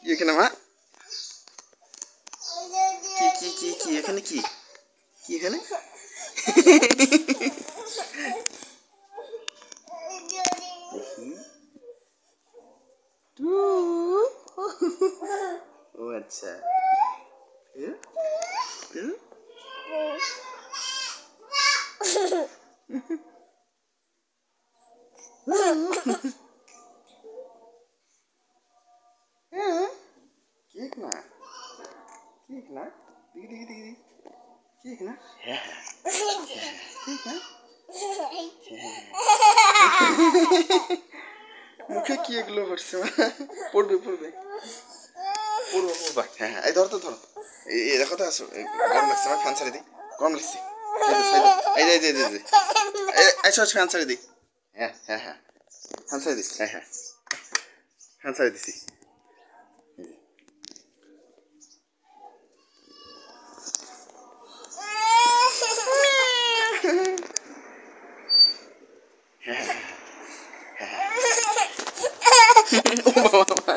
কি এখানে মা? কি এখানে কি এখানে? ও আচ্ছা। কেক না দেখি কেক না কেক না মুখে কি এগুলো হচ্ছে? পড়বে হ্যাঁ এই ধরো এই দেখো তো আসো গরম লাগছে আমার ফ্যান ছাড়ি দিই গরম লাগছে এই ফ্যান ছাড়ি দিই হ্যাঁ ফ্যান ছাড়ি দিই হ্যাঁ ফ্যান ছাড়ি দিছি ও বাবা